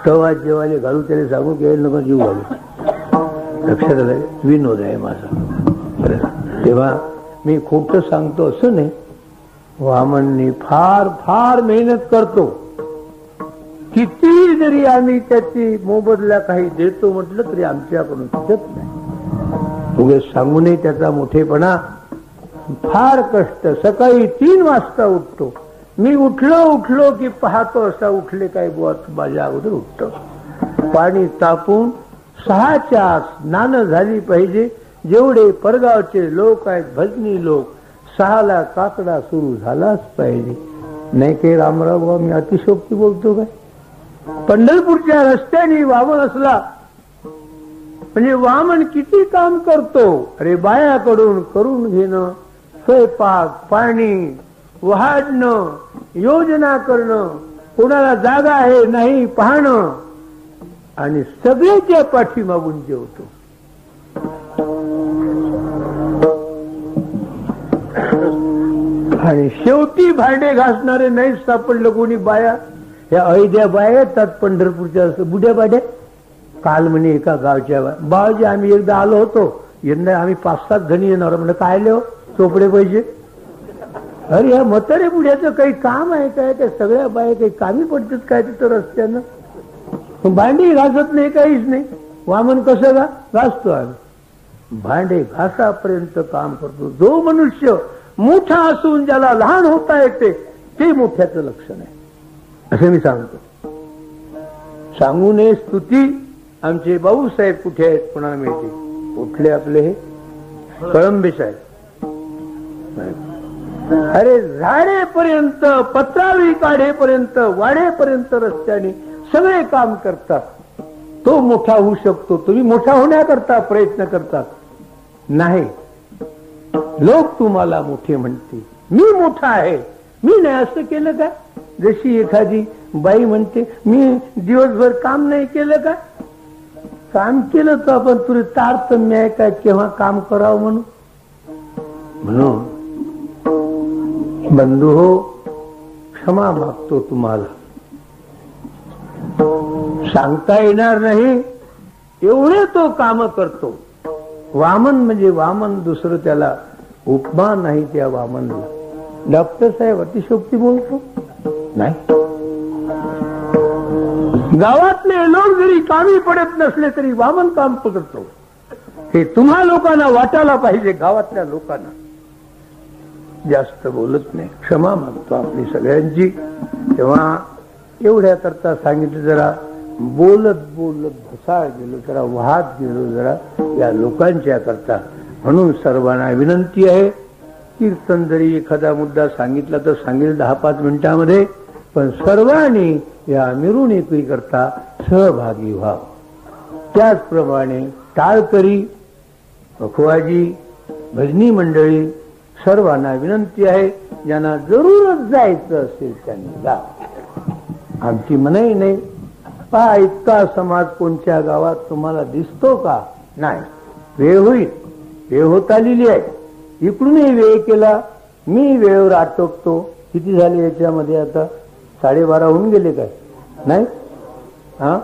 तवा जेवायला घालू त्याला सांगू की नको जीव घालू. लक्षात आलं? विनोद आहे माझा. तेव्हा मी खोटं सांगतो असं नाही. वामनने फार फार मेहनत करतो. किती जरी आम्ही त्याची मोबदला काही देतो म्हटलं तरी आमच्याकडून देत नाही. उगाच सांगू नये त्याचा मोठेपणा. फार कष्ट. सकाळी 3 वाजता उठतो. मी उठलो की पाहतो असा उठले काय बुवा माझ्या अगोदर उठतो. पाणी तापून 6च्या आत स्नान झाली पाहिजे. जेवढे परगावचे लोक आहेत भजनी लोक 6ला काकडा सुरू झालाच पाहिजे. नाही काही रामराव बाबा मी अतिशोक्ती बोलतो काय? पंढरपूरच्या रस्त्याने वामन असला म्हणजे वामन किती काम करतो. अरे बायाकडून करून घेणं, स्वयंपाक पाणी वाढणं, योजना करणं, कोणाला जागा आहे नाही पाहणं आणि सगळ्याच्या पाठीमागून जेवतो. आणि शेवटी भांडे घासणारे नाही सापडलं कोणी. बाया ह्या अयोध्या बाया येतात पंढरपूरच्या बुड्या बाड्या. काल म्हणे एका गावच्या बाबाजी आम्ही एकदा आलो होतो, यंदा आम्ही 5-7 जणी येणार. म्हणजे काय लिहो चोपडे पाहिजे. अरे या म्हातारे बुड्याचं काही काम आहे काय? त्या सगळ्या बाया काही कामी पडतात काय तिथं रस्त्यानं? भांडी घासत नाही काहीच नाही. वामन कसं घासतो आम्ही. भांडे घासापर्यंत काम करतो. जो मनुष्य मोठा असून ज्याला लहान होता येते ते मोठ्याचं लक्षण आहे असं मी सांगतो. सांगू नये स्तुती. आमचे भाऊसाहेब कुठे आहेत कोणाला माहिती? कुठले आपले हे कळंबे साहेब. अरे झाडेपर्यंत पत्रावळी काढेपर्यंत वाडेपर्यंत रस्त्याने सगळे काम करतात. तो मोठा होऊ शकतो. तुम्ही मोठा होण्याकरता प्रयत्न करतात नाही. लोक तुम्हाला मोठे म्हणते. मी मोठा आहे. मी नाही असं केलं का? जशी एखादी बाई म्हणते मी दिवसभर काम नाही केलं का? काम केलं तर आपण तुझे तारतम्य आहे काय केव्हा काम करावं म्हणून बंधू हो क्षमा मागतो तुम्हाला. सांगता येणार नाही एवढे तो काम करतो. वामन म्हणजे वामन, दुसरं त्याला उपमा नाही त्या वामनला. डॉक्टर साहेब अतिशोक्ती बोलतो नाही. गावातले लोक जरी कामी पडत नसले तरी वामन काम पकडतो. हे तुम्हा लोकांना वाटायला पाहिजे. गावातल्या लोकांना जास्त बोलत नाही. क्षमा मागतो आपली सगळ्यांची. तेव्हा एवढ्या करता सांगितलं. जरा बोलत बोलत घसाळ गेलो, जरा वाहत गेलो जरा या लोकांच्या करता. म्हणून सर्वांना विनंती आहे. कीर्तन जरी एखादा मुद्दा सांगितला तर सांगेल 10-5 मिनिटांमध्ये, पण सर्वांनी या मिरवणुकी करता सहभागी व्हा. त्याचप्रमाणे टाळकरी, पखवाजी, भजनी मंडळी सर्वांना विनंती आहे. ज्यांना जरूरच जायचं असेल त्यांनी जा. आमची मनाई नाही. पहा इतका समाज कोणत्या गावात तुम्हाला दिसतो का? नाही. वेळ होईल. वेळ होत आलेली आहे. इकडूनही वेळ केला. मी वेळेवर आटोपतो. किती झाले याच्यामध्ये आता? 12:30 होऊन गेले काय? नाही हा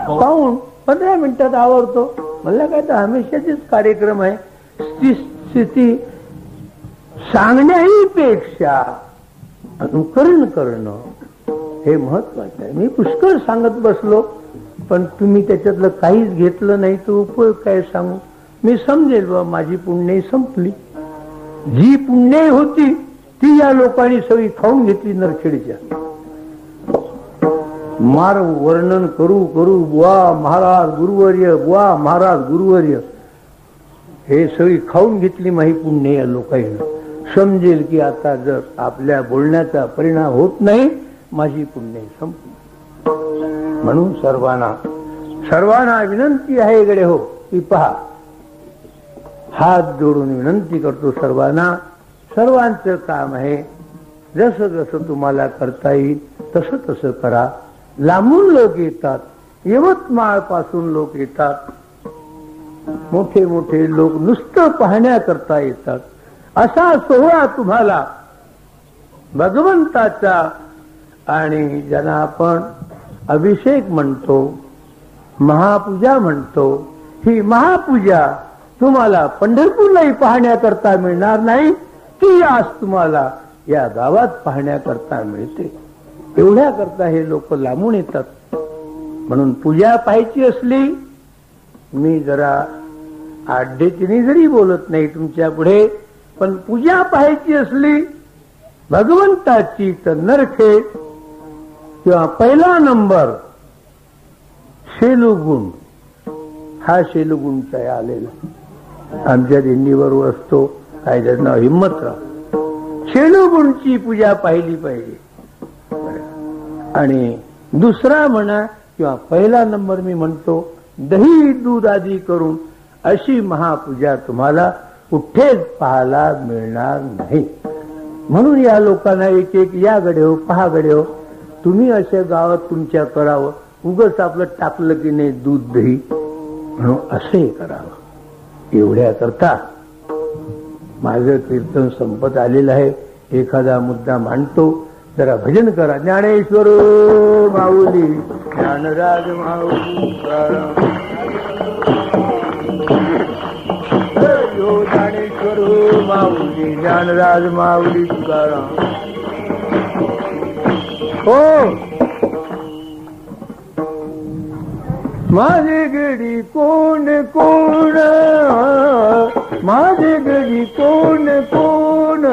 पाहून 15 मिनिटात आवरतो. मला काय तर हमेशाचेच कार्यक्रम आहे. स्थिती सांगण्याही पेक्षा अनुकरण करणं हे महत्वाचं आहे. मी पुष्कळ सांगत बसलो पण तुम्ही त्याच्यातलं काहीच घेतलं नाही तर उपयोग काय सांगू? मी समजेल बा माझी पुण्य संपली. जी पुण्य होती ती या लोकांनी सगळी खाऊन घेतली नरखेडच्या. मार वर्णन करू करू बुवा महाराज गुरुवर्य, बुवा महाराज गुरुवर्य हे सगळी खाऊन घेतली माही पुण्य या लोकांना. समजेल की आता जर आपल्या बोलण्याचा परिणाम होत नाही माझी पुण्य संपली. म्हणून सर्वांना विनंती आहे गडे हो की पहा हात जोडून विनंती करतो सर्वांना. सर्वांचं काम आहे. जसं जसं तुम्हाला करता येईल तसं तसं करा. लांबून लोक येतात. यवतमाळ पासून लोक येतात. मोठे मोठे लोक नुसतं पाहण्याकरता येतात. असा सोहळा तुम्हाला भगवंताचा आणि ज्यांना आपण अभिषेक म्हणतो, महापूजा म्हणतो, ही महापूजा तुम्हाला पंढरपूरलाही पाहण्याकरता मिळणार नाही, ती आज तुम्हाला या गावात पाहण्याकरता मिळते. एवढ्या करता हे लोक लांबून येतात. म्हणून पूजा पाहायची असली, मी जरा आड्डेतीने जरी बोलत नाही तुमच्या पुढे, पण पूजा पाहायची असली भगवंताची तर नरखेड किंवा पहिला नंबर शेलुगुण, हा शेलुगुणचा आलेला आमच्या दिंडीवर असतो. काय त्याचं नाव हिम्मतराव. शेलुगुणची पूजा पाहिली पाहिजे. आणि दुसरा म्हणा किंवा पहिला नंबर मी म्हणतो, दही दूध आदी करून अशी महापूजा तुम्हाला कुठेच पाहायला मिळणार नाही. म्हणून या लोकांना एक एक या गडे हो, पहा गडे हो, तुम्ही अशा गावात तुमच्या करावं, उगच आपलं टाकलं की नाही दूध दही म्हणून असे करावं. एवढ्या करता माझं कीर्तन संपत आलेलं आहे. एखादा मुद्दा मांडतो, जरा भजन करा. ज्ञानेश्वर माऊली, ज्ञानराज माऊली, ज्ञानेश्वर माऊली, ज्ञानराज माऊली तुकाराम. हो माझे गडी कोण कोण, माझे गडी कोण कोण,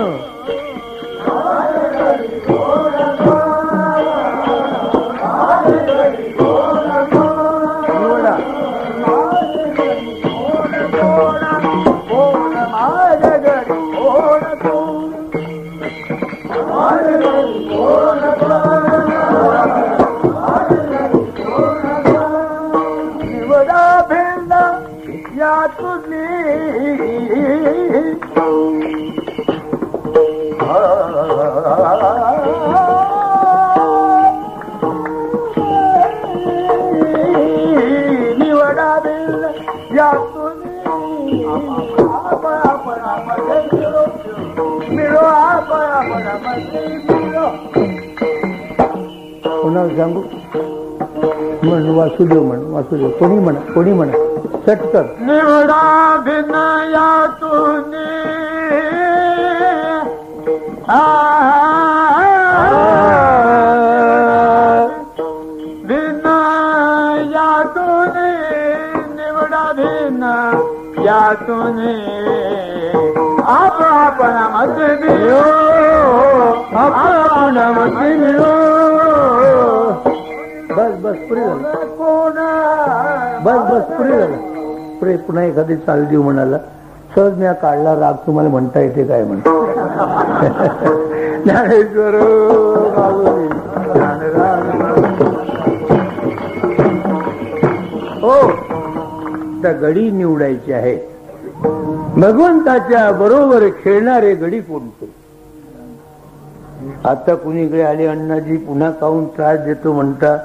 कोणाला सांगू म्हण, वासुदेव म्हण, वासुदेव. कोणी म्हणा, कोणी म्हणा, चटकन. निवडा भिन्न यातून भिन्न यातून, निवडा भिन्न यातून आपण मत मिळो, आपण मत मिळो. बस बस पुरे झालं. कोण बस बस पुरे झालं. पुरे पुन्हा एखादी चाल देऊ म्हणाला. सहज मी काढला राग, तुम्हाला म्हणता येते काय म्हणतो. ज्ञानेश्वर माऊली, हो त्या गडी निवडायची आहे. भगवंताच्या बरोबर खेळणारे गडी कोणते. आता कुणीकडे आले अण्णाजी पुन्हा काहून त्रास देतो म्हणता.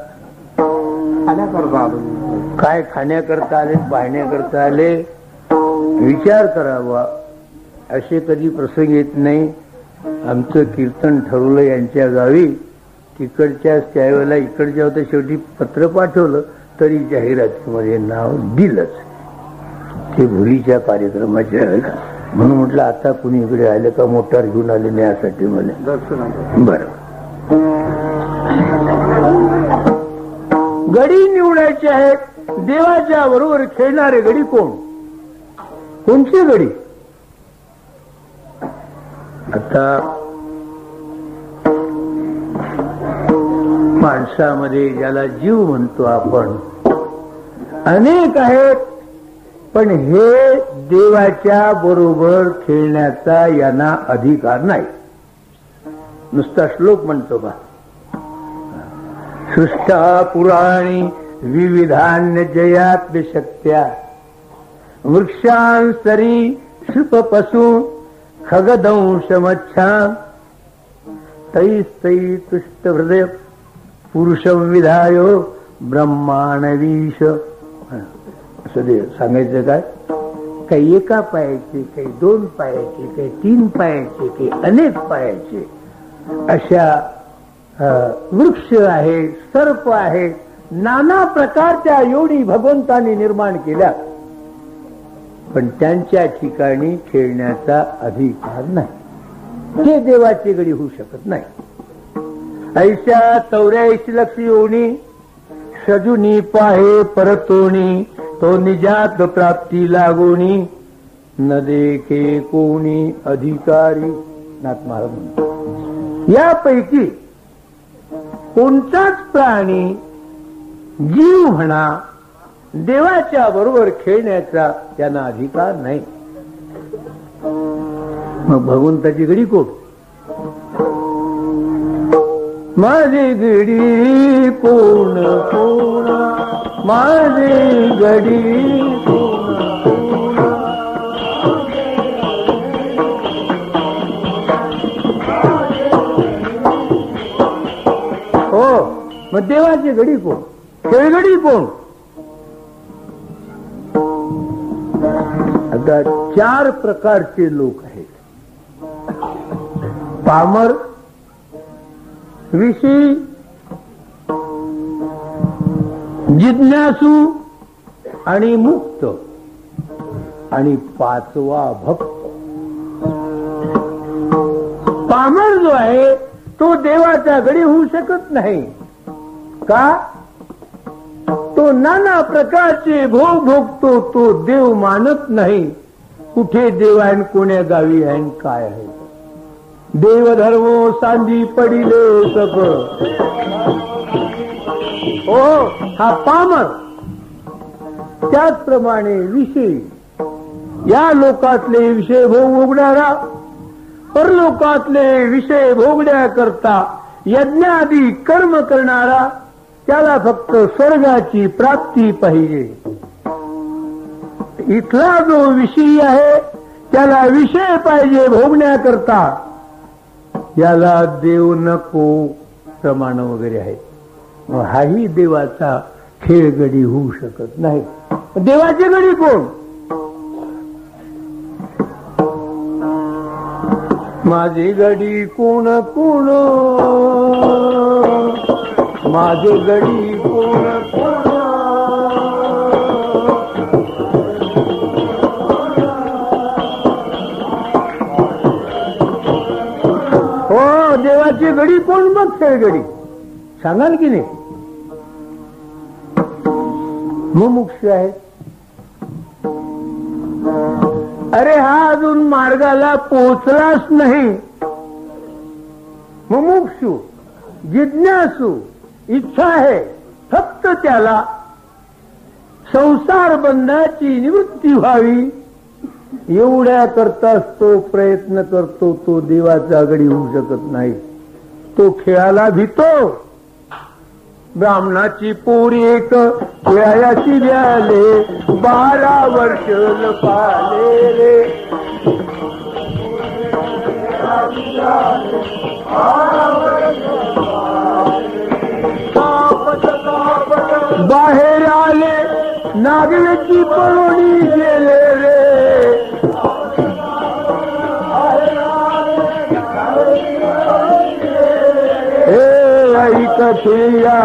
काय खाण्याकरता आले, पाहण्याकरता आले, विचार करावा. असे कधी प्रसंग येत नाही. आमचं कीर्तन ठरवलं यांच्या गावी, तिकडच्या त्यावेळेला इकडच्या होत्या, शेवटी पत्र पाठवलं तरी जाहिरातीमध्ये नाव दिलंच. ते भुलीच्या कार्यक्रमाच्या वेळेला. म्हणून म्हटलं आता कुणी इकडे आले का मोटार घेऊन आले नाही यासाठी मला. बरं, गडी निवडायचे आहेत. देवाच्या बरोबर खेळणारे गडी कोण, कोणते गडी. आता माणसामध्ये ज्याला जीव म्हणतो आपण अनेक आहेत, पण हे देवाच्या बरोबर खेळण्याचा यांना अधिकार नाही. नुसता श्लोक म्हणतो बा. सृष्टा पुराणी विविधान्य जयात्म शक्त्या वृक्षांसरी शुपपशु खगदंश मच्छां तैस्तै तुष्ट हृदय पुरुषं विधायो ब्रह्माणवीश. असं दे सांगायचं काय. काही एका पायाचे, काही दोन पायाचे, काही तीन पायाचे, काही अनेक पायाचे, अशा वृक्ष आहे, सर्प आहे, नाना प्रकारच्या योनी भगवंतांनी निर्माण केल्या, पण त्यांच्या ठिकाणी खेळण्याचा अधिकार नाही. ते देवाची गडी होऊ शकत नाही. ऐशा 84 लक्ष योनी सजुनी पाहे परतोणी, तो निजात प्राप्ती लागोणी, न देखे कोणी अधिकारी. नाथ महाराज म्हणतात, यापैकी कोणताच प्राणी, जीव म्हणा, देवाच्या बरोबर खेळण्याचा त्यांना अधिकार नाही. मग भगवंताची गडी कोण? माझी गडी कोण कोण, माझी गडी कोण कोण. हो, मग देवाची गडी कोण? खेळगडी कोण? आता 4 प्रकारचे लोक आहेत. पामर, ऋषी, जिज्ञासू आणि मुक्त, आणि 5वा भक्त. पामर जो आहे तो देवाचा गडी होऊ शकत नाही. का? तो नाना प्रकारचे भोग भोगतो, तो देव मानत नाही. कुठे देव आहे, कोण्या गावी आहे, काय आहे? देवधर्मो सांधी पडिले सप. हो, हा पामर. त्याचप्रमाणे विषय, या लोकातले विषय भोगणारा, परलोकातले विषय भोगण्याकरता यज्ञादी कर्म करणारा, त्याला फक्त स्वर्गाची प्राप्ती पाहिजे. इथला जो विषयी आहे त्याला विषय पाहिजे भोगण्याकरता, याला देव नको, प्रमाण वगैरे आहे. हाही देवाचा खेळगडी होऊ शकत नाही. देवाची गडी कोण? माझी गडी कोण कोण, माझी गडी कोण कोण. हो, देवाची गडी कोण? मग खेळगडी सांगाल की नाही? मुमुक्ष आहे. अरे हा अजून मार्गाला पोहोचलाच नाही. मुमुक्षु, जिज्ञासू, इच्छा आहे फक्त त्याला संसार बंधाची निवृत्ती व्हावी, एवढ्या करताच तो प्रयत्न करतो. तो देवाचा गडी होऊ शकत नाही. तो खेळाला भितो. ब्राह्मणाची पोरी एक खेळायाची द्याले, 12 वर्ष लपाले रे. बाहेर आले, नागवेची पळोणी गेले रे. ऐक खेळया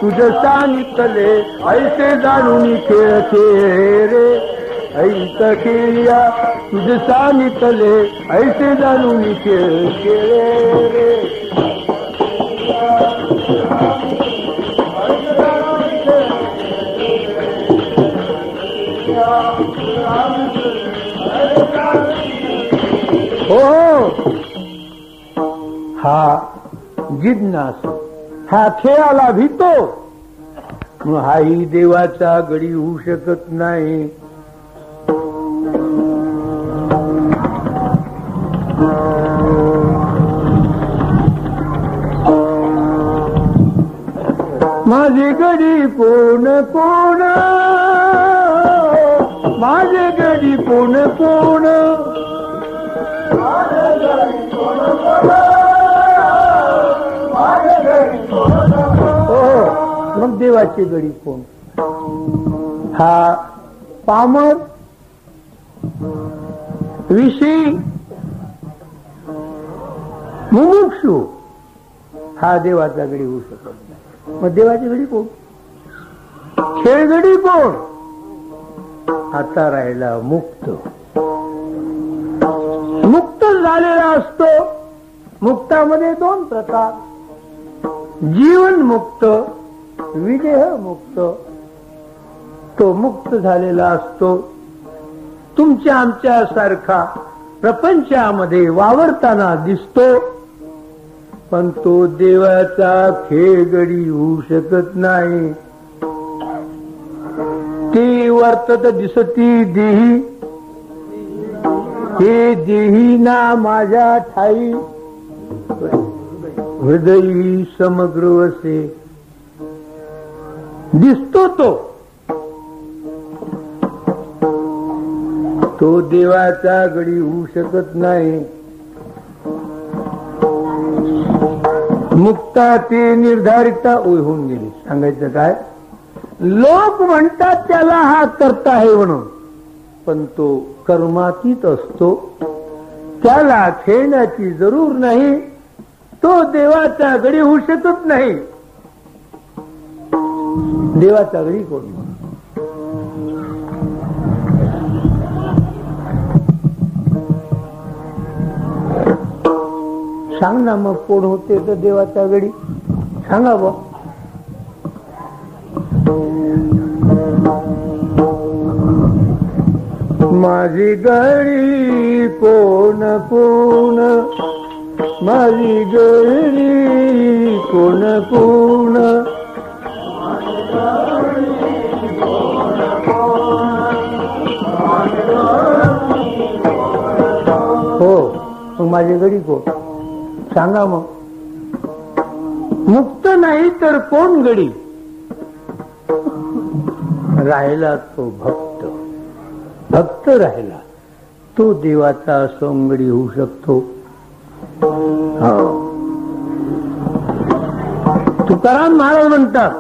तुझं सांगितले, ऐसे जाणून खेळचे रे. ऐक खेळया तुझं सांगितले, ऐसे जाणून खेळचे रे. हो, हा जिज्ञासू, हा खेळाला भितो. हाही देवाचा गडी होऊ शकत नाही. माझी गडी कोण कोण, माझे गडी कोण कोण. मग देवाची गडी कोण? हा पामर, विषयी, मुमुक्षु, हा देवाचा गडी होऊ शकत नाही. मग देवाची गडी कोण? खेळगडी कोण? आता राहिला मुक्त. मुक्त झालेला असतो. मुक्तामध्ये दोन प्रकार, जीवन मुक्त, विदेह मुक्त. तो मुक्त झालेला असतो. तुमच्या आमच्या सारखा प्रपंचामध्ये वावरताना दिसतो, पण तो देवाचा खेळगडी होऊ शकत नाही. ती वर्तत दिसती देही, हे देही ना माझ्या ठाई, हृदयी समग्र वसे. दिसतो तो देवाचा गडी होऊ शकत नाही. मुक्ता ते निर्धारिता होऊन गेली. सांगायचं काय? लोक म्हणतात त्याला हा करता आहे म्हणून, पण तो कर्मातीत असतो. त्याला खेळण्याची जरूर नाही. तो देवाचा गडी होऊ शकत नाही. देवाचा गडी कोण? सांग ना मग कोण होते तर देवाचा गडी? सांगा बा. माझी गडी कोण कोण, माझी गडी कोण कोण, हो मग माझी गडी कोण? सांगा मग. मुक्त नाही तर कोण गडी? राहिला तो भक्त. भक्त राहिला तो देवाचा सोंगडी होऊ शकतो. तुकाराम महाराज म्हणतात,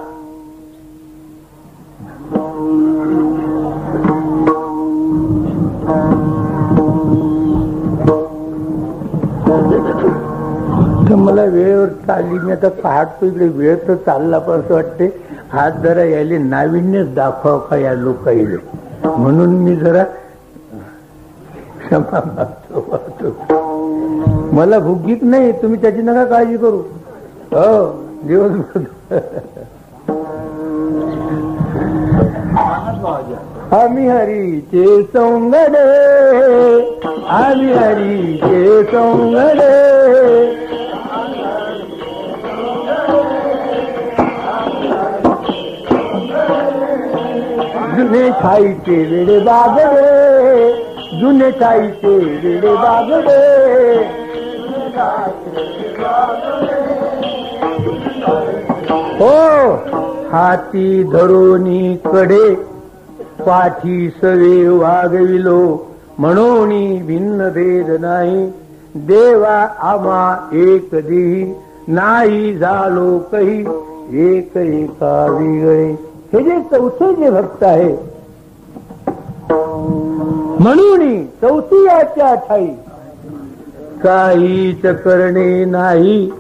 मला वेळेवर चालली. मी आता पाहतो इकडे वेळ तर चालला, पण असं वाटते आज जरा यायले नाविन्यच दाखवा का या लोकाईले, म्हणून मी जरा क्षमा मागतो. मला भुगीत नाही, तुम्ही त्याची नका काळजी करू. हो दिवसभर आम्ही हरीचे सोंगडे, आम्ही हरीचे सोंगडे, जुने छाईचे वेडे बागडे, जुने छाईचे वेडे बागडे. हो हाती धरोनी कडे, पाठी सवे वागविलो, म्हणून भिन्न भेद नाही. देवा आम्हा एक देही, नाही झालो कही एक एका वेगळे. हे जे चौथे जे भक्त आहे, म्हणून चौथियाच्या ठाई काहीच करणे नाही.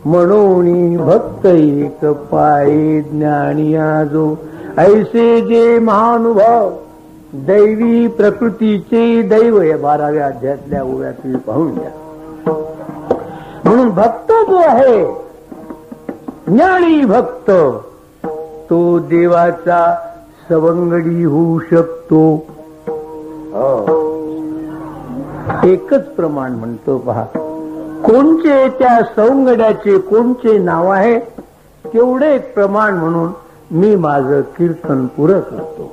म्हणून भक्त एक पाये ज्ञानी आजो, ऐसे जे महानुभाव दैवी प्रकृतीचे दैव. या 12व्या अध्यायातल्या ओव्यात पाहून घ्या. म्हणून भक्त जो आहे, ज्ञानी भक्त, तो देवाचा सवंगडी होऊ शकतो. एकच प्रमाण म्हणतो पहा. कोणचे त्या सवंगड्याचे कोणचे नाव आहे तेवढे एक प्रमाण म्हणून मी माझं कीर्तन पुरं करतो.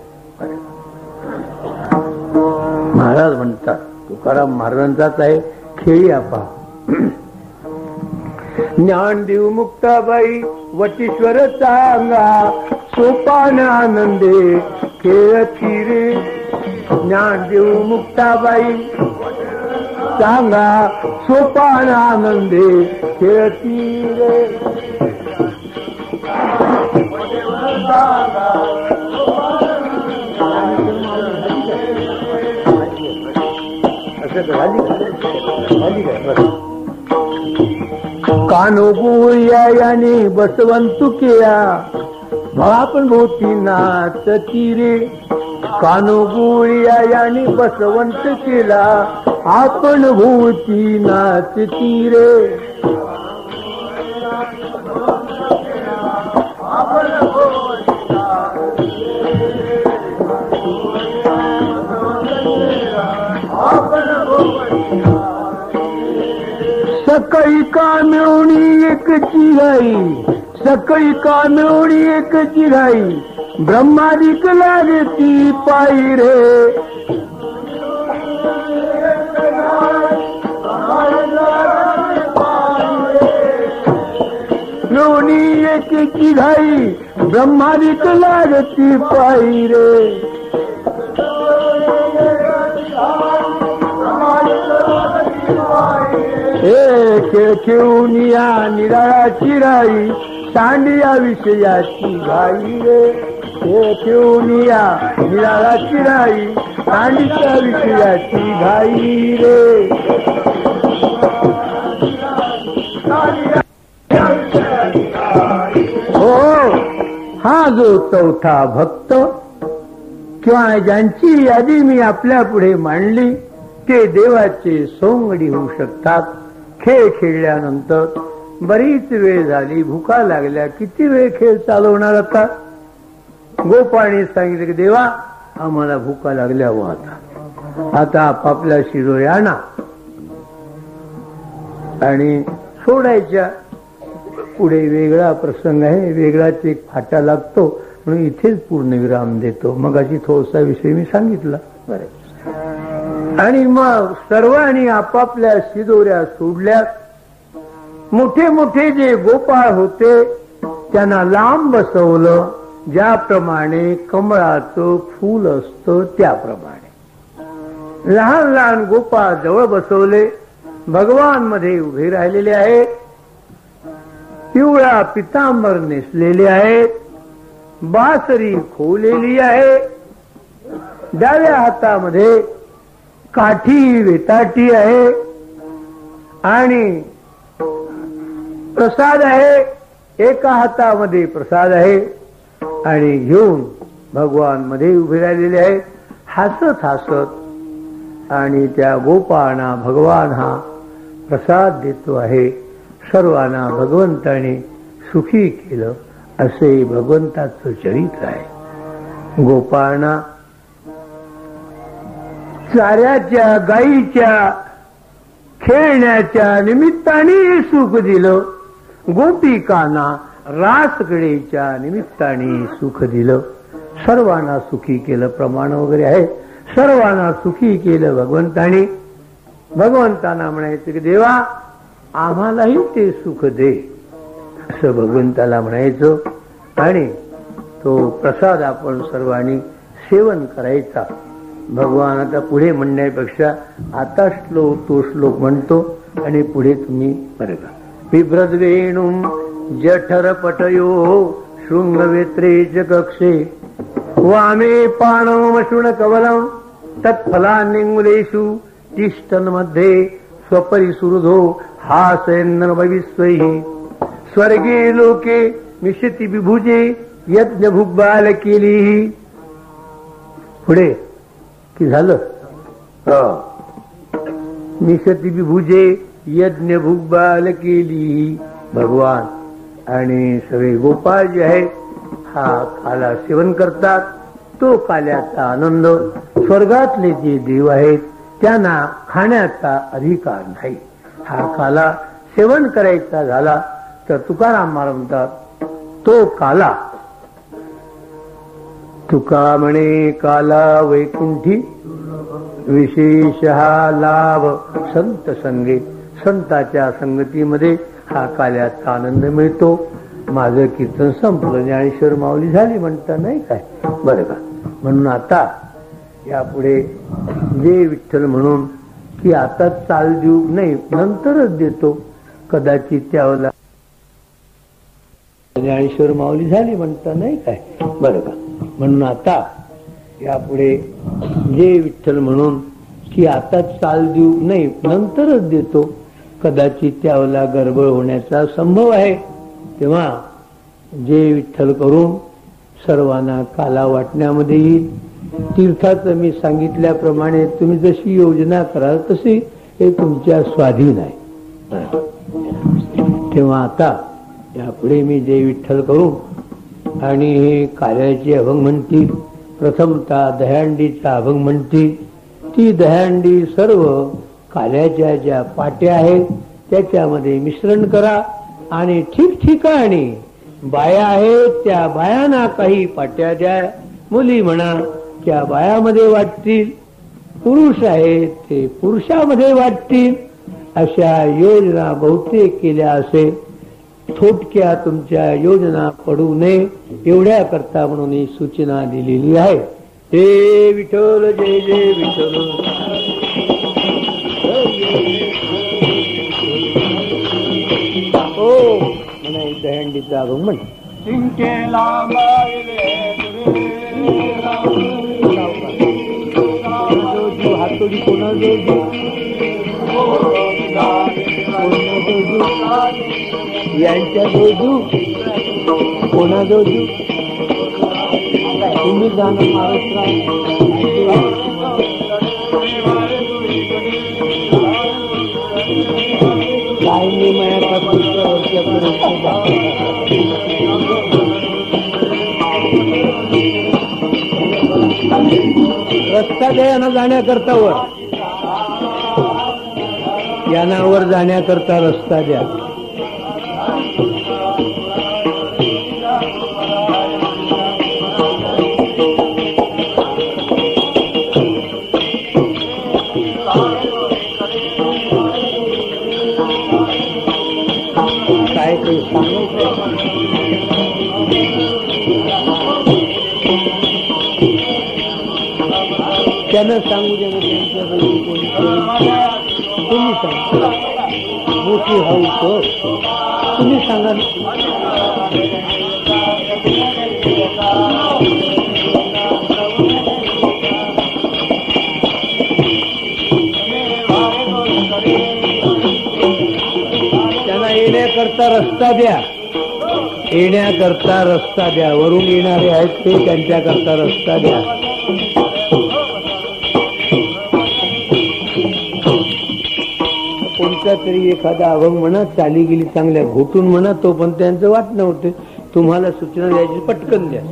महाराज म्हणतात, तुकाराम महाराजांचाच आहे, खेळी आपा. ज्ञानदेव मुक्ताबाई वटीश्वर चांगा, सोपान आनंदे खेळती रे. ज्ञानदेव मुक्ताबाई सांगा, सोपान आनंदे खेळती रे. कानो गोळ्या याने बसवंतु केला आपण भोवती नाचती रे. कानो गोळ्या याने बसवंत केला आपण भोवती नाचती रे. सकाळी का मिळवणी एक चिराई, सकाळी का मिळवणी एक चिराई ब्रह्मादिक लागती पायी रे. मिळवणी एक चिराई ब्रह्मादिक लागती पायी रे. खेळ खेळून या निराळाची राई सांडिया विषयाची घाई रे. खेळ खेळून या निराळाची राई सांडिया विषयाची घाई रे. हो, हा जो चौथा भक्त किंवा ज्यांची यादी मी आपल्या पुढे मांडली ते देवाचे सोंगडी होऊ शकतात. खेळ खेळल्यानंतर बरीच वेळ झाली, भुका लागल्या, किती वेळ खेळ चालवणार आता. गोपाळाने सांगितलं की देवा आम्हाला भुका लागल्या हो, आता आपापल्या शिरोळ्या आणा आणि सोडायच्या. पुढे वेगळा प्रसंग आहे, वेगळाच एक फाटा लागतो म्हणून इथेच पूर्णविराम देतो. मग अशी थोडासा विषय मी सांगितला. बरं, आणि मग सर्वांनी आपापल्या शिदोऱ्या सोडल्या. मोठे मोठे जे गोपाळ होते त्यांना लांब बसवलं, ज्याप्रमाणे कमळाचं फूल असतं त्याप्रमाणे. लहान लहान गोपाळ जवळ बसवले, भगवान मध्ये उभे राहिलेले आहेत, पिवळा पितांबर नेसलेले आहेत, बासरी खोवलेली आहे, डाव्या हातामध्ये काठी वेताटी आहे आणि प्रसाद आहे, एका हातामध्ये प्रसाद आहे आणि घेऊन भगवान मध्ये उभे राहिलेले आहेत हसत हसत. आणि त्या गोपाळांना भगवान हा प्रसाद देतो आहे. सर्वांना भगवंताने सुखी केलं असे भगवंताचं चरित्र आहे. गोपाळांना चाऱ्याच्या गाईच्या खेळण्याच्या निमित्ताने सुख दिलं, गोपिकांना रासकडेच्या निमित्ताने सुख दिलं. सर्वांना सुखी केलं, प्रमाण वगैरे आहे. सर्वांना सुखी केलं भगवंताने. भगवंतांना म्हणायचं की देवा आम्हालाही ते सुख दे असं भगवंताला म्हणायचं. आणि तो प्रसाद आपण सर्वांनी सेवन करायचा. भगवान आता पुढे म्हणण्यापेक्षा आता तो श्लोक म्हणतो आणि पुढे तुम्ही बरं का. बिभ्रद्वेणुं जठर पटयो शृंगवेत्रेच कक्षे वामे पाणमशुण कवलं तत्फलान्यंगुलेषु तिष्ठन्मध्ये स्वपरिसुहृदो हासयन्नर्वविस्वैः स्वर्गे लोके मिषति विभुजे यज्ञ भुग्बाल केली. पुढे की झालं मिषति विभुजे यज्ञ भुग्बाल केली. भगवान आणि सगळे गोपाळ जे आहेत हा काला सेवन करतात. तो काल्याचा आनंद स्वर्गातले जे देव आहेत त्यांना खाण्याचा अधिकार नाही. हा काला सेवन करायचा झाला तर तुकाराम महाराज म्हणतात तो काला तुका म्हणे काला वैकुंठी विशेष हा लाभ संत संगे. संताच्या संगतीमध्ये हा काल्याचा आनंद मिळतो. माझं कीर्तन संपलं, ज्ञानेश्वर माऊली झाली म्हणता नाही काय बरं का. म्हणून आता यापुढे जे विठ्ठल म्हणून की आता चाल देऊ नाही नंतरच देतो कदाचित त्याला ज्ञानेश्वर माऊली झाली म्हणता नाही काय बरं का. म्हणून आता यापुढे जे विठ्ठल म्हणून की आता चाल देऊ नाही नंतरच देतो कदाचित त्यावेळेला गडबड होण्याचा संभव आहे. तेव्हा जे विठ्ठल करून सर्वांना काला वाटण्यामध्ये येईल. तीर्थाचं मी सांगितल्याप्रमाणे तुम्ही जशी योजना कराल तशी हे तुमच्या स्वाधीन आहे. तेव्हा आता यापुढे मी जे विठ्ठल करून आणि हे कार्याचे अभंग म्हणतील. प्रथमतः दह्यांडीचा अभंग म्हणतील. ती दह्यांडी सर्व कार्याच्या ज्या पाट्या आहेत त्याच्यामध्ये मिश्रण करा आणि ठिकठिकाणी बाया आहेत त्या बायांना काही पाट्या द्या. मुली म्हणा त्या बायामध्ये वाटतील. पुरुष आहेत ते पुरुषामध्ये वाटतील. अशा योजना बहुतेक केल्या असेल. थोडक्या तुमच्या योजना पडू नये एवढ्या करता म्हणून ही सूचना दिलेली आहे. हे विठ्ठल जय जय विठ्ठल. हो म्हणा दहंडीचा अभंग म्हण. हातोडी कोणा जोडू यांच्या जोडू कोणा जोडू तुम्ही जाणं महाराष्ट्रात काय मी मायाचा पुढच्या वर्षापर्यंत रस्ता द्या यांना जाण्याकरता वर यांना वर जाण्याकरता रस्ता द्या. काय काही सांगायचं त्यांना सांगू द्या. तुम्ही सांगा मोठी हाऊ तुम्ही सांगा. त्यांना येण्याकरता रस्ता द्या. येण्याकरता रस्ता द्या. वरून येणारे आहेत ते त्यांच्याकरता रस्ता द्या. कोणता तरी एखादा अभंग म्हणा. चाली गेली चांगल्या घोटून म्हणा. तो पण त्यांचं वाटणं होते. तुम्हाला सूचना द्यायची पटकन द्या.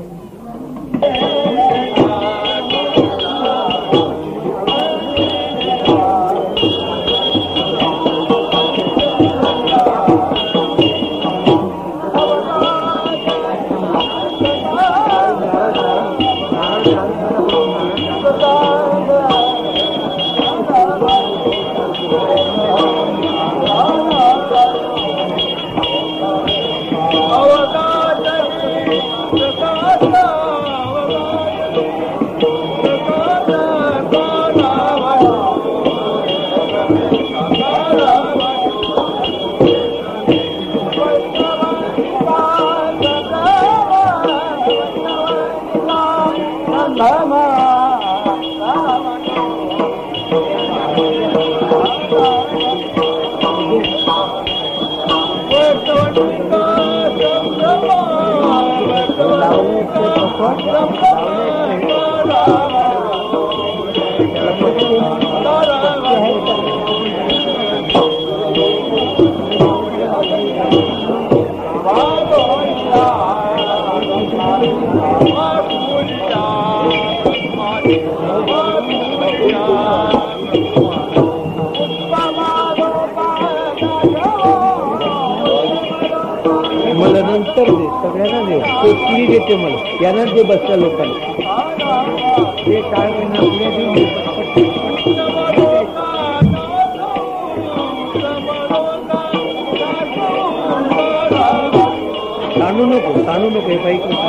मला नंतर दे. सगळ्यांना दे. पुढी देते मला. यांना दे बसल्या लोकांना. ते काय ताणू नको. ताणू नको. हे पाहिजे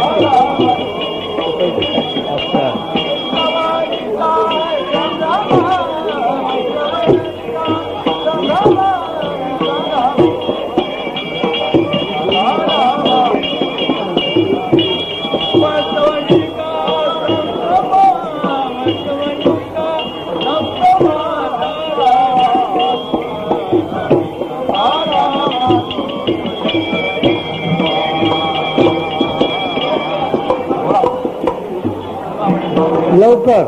लवकर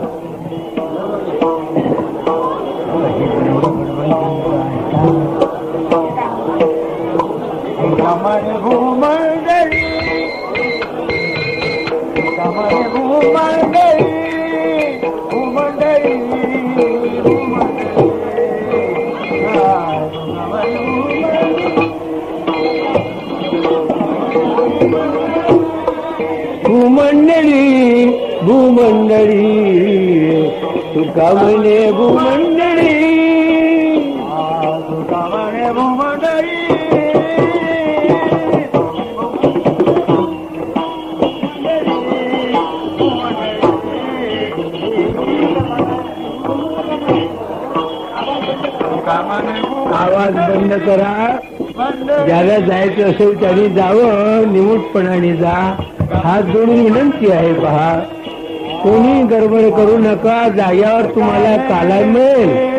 भूमंडळी भूमंडळी तुका म्हणे भूमंडळी तुका म्हणे भूमंडळी आवाज बंद करा. ज्याला जायचं असेल त्यांनी जावं, निमूटपणाने जा. हात जोडून विनंती आहे. पहा, कोणी गडबड करू नका. जाग्यावर तुम्हाला काला मिळेल.